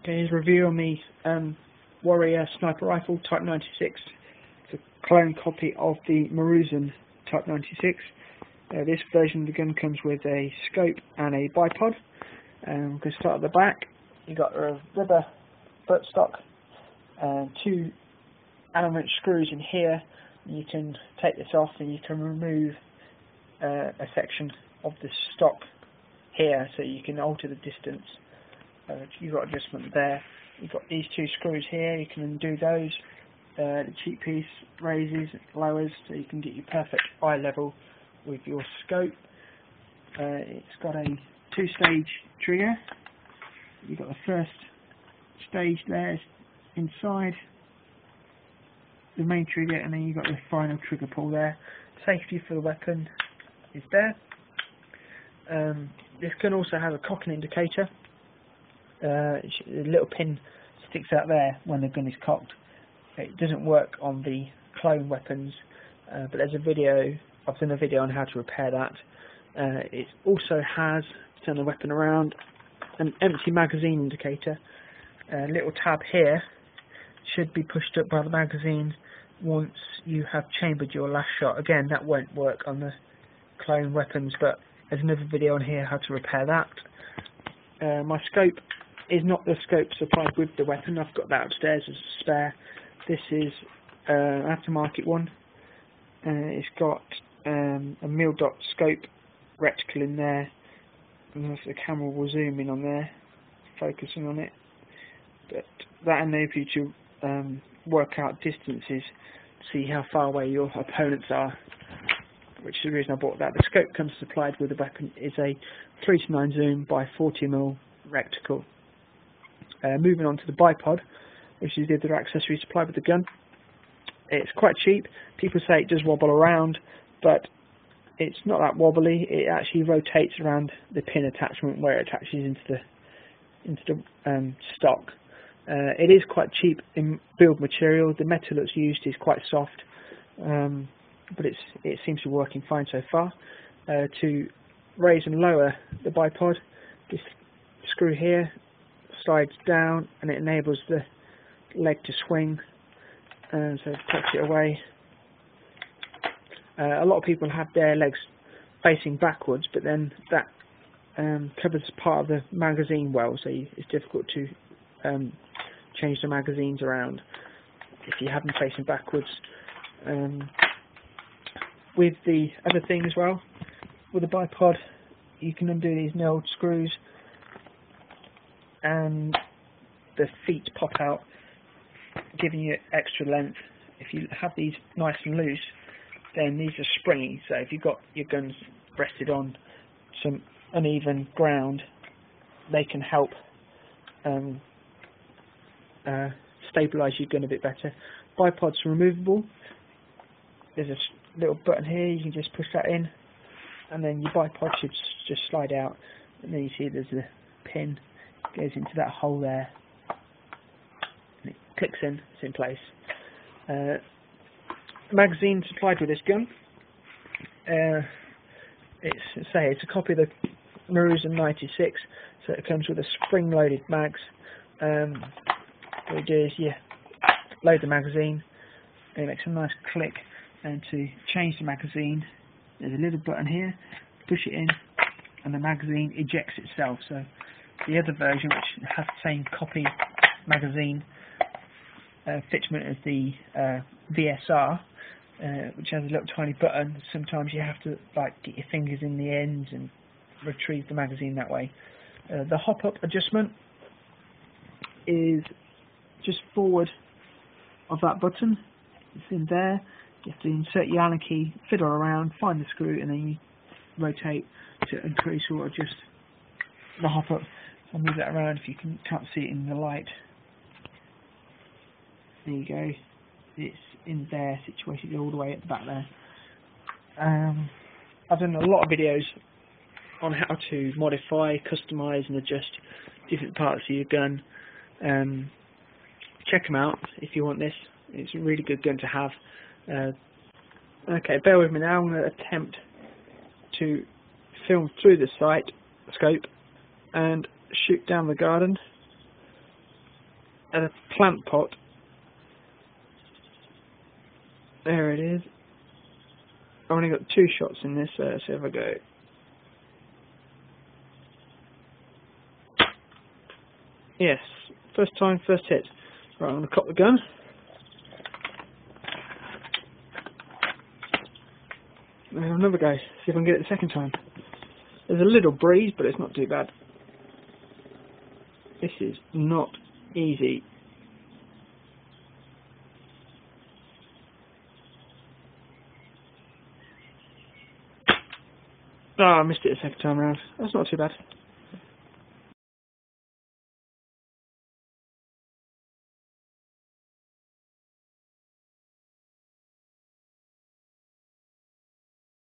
Here's a review on the Warrior Sniper Rifle Type 96. It's a clone copy of the Maruzen Type 96. This version of the gun comes with a scope and a bipod. We can start at the back. You've got a rubber buttstock and two Allen wrench screws in here. You can take this off and you can remove a section of the stock here, so you can alter the distance. You've got adjustment there. You've got these two screws here, you can undo those. The cheek piece raises, lowers, so you can get your perfect eye level with your scope. It's got a two-stage trigger. You've got the first stage there inside the main trigger, and then you've got the final trigger pull there. Safety for the weapon is there. This can also have a cocking indicator. A little pin sticks out there when the gun is cocked. It doesn't work on the clone weapons, but there's a video. I've done a video on how to repair that. It also has, turn the weapon around, an empty magazine indicator. A little tab here should be pushed up by the magazine once you have chambered your last shot. Again, that won't work on the clone weapons, but there's another video on here how to repair that. My scope is not the scope supplied with the weapon. I've got that upstairs as a spare. This is an aftermarket one. It's got a mil dot scope reticle in there, and the camera will zoom in on there, focusing on it. But that enables you to work out distances, see how far away your opponents are, which is the reason I bought that. The scope comes supplied with the weapon is a 3:9 zoom by 40mm reticle. Moving on to the bipod, which is the other accessory supplied with the gun. It's quite cheap. People say it does wobble around, but it's not that wobbly. It actually rotates around the pin attachment where it attaches into the stock. It is quite cheap in build material. The metal that's used is quite soft, but it seems to be working fine so far. To raise and lower the bipod, this screw here slides down and it enables the leg to swing, so it takes it away. A lot of people have their legs facing backwards, but then that covers part of the magazine well, so it's difficult to change the magazines around if you have them facing backwards. With the other thing as well, with the bipod, you can undo these nailed screws and the feet pop out, giving you extra length. If you have these nice and loose, then these are springy, so if you've got your guns rested on some uneven ground, they can help stabilise your gun a bit better. Bipod's removable. There's a little button here, you can just push that in, and then your bipod should just slide out, and then you see there's a pin goes into that hole there, and it clicks in, it's in place. Magazine supplied with this gun. It's a copy of the Maruzen 96, so it comes with a spring-loaded mags. What you do is you load the magazine, and it makes a nice click, and to change the magazine, there's a little button here, push it in, and the magazine ejects itself. So the other version, which has the same copy magazine fitment as the VSR, which has a little tiny button. Sometimes you have to get your fingers in the ends and retrieve the magazine that way. The hop-up adjustment is just forward of that button. It's in there. You have to insert your Allen key, fiddle around, find the screw, and then you rotate to increase or adjust the hop-up. I'll move that around if you can't see it in the light. There you go. It's in there, situated all the way at the back there. I've done a lot of videos on how to modify, customise and adjust different parts of your gun. Check them out if you want this. It's a really good gun to have. Okay, bear with me now. I'm going to attempt to film through the scope and shoot down the garden. at a plant pot. There it is. I've only got 2 shots in this, so let's see if I go. Yes, first time, first hit. Right, I'm going to cock the gun. And have another go, see if I can get it the second time. There's a little breeze, but it's not too bad. This is not easy. Oh, I missed it the second time around. That's not too bad.